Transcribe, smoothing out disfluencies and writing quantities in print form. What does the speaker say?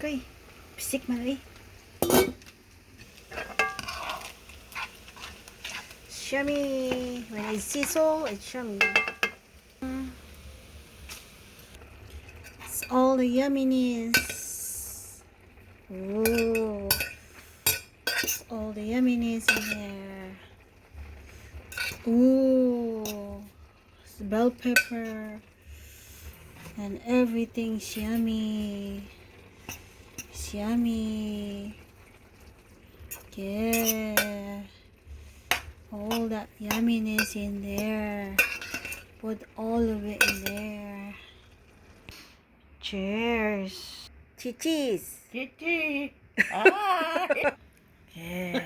kay. Pisik man eh. It's yummy. When I sizzle, it's yummy. It's all the yumminess. Ooh. It's all the yumminess in there. Ooh. It's bell pepper. And everything's yummy. It's yummy. Yeah. All that yumminess in there. Put all of it in there. Cheers. Cheese. Titi. Ah. Yeah.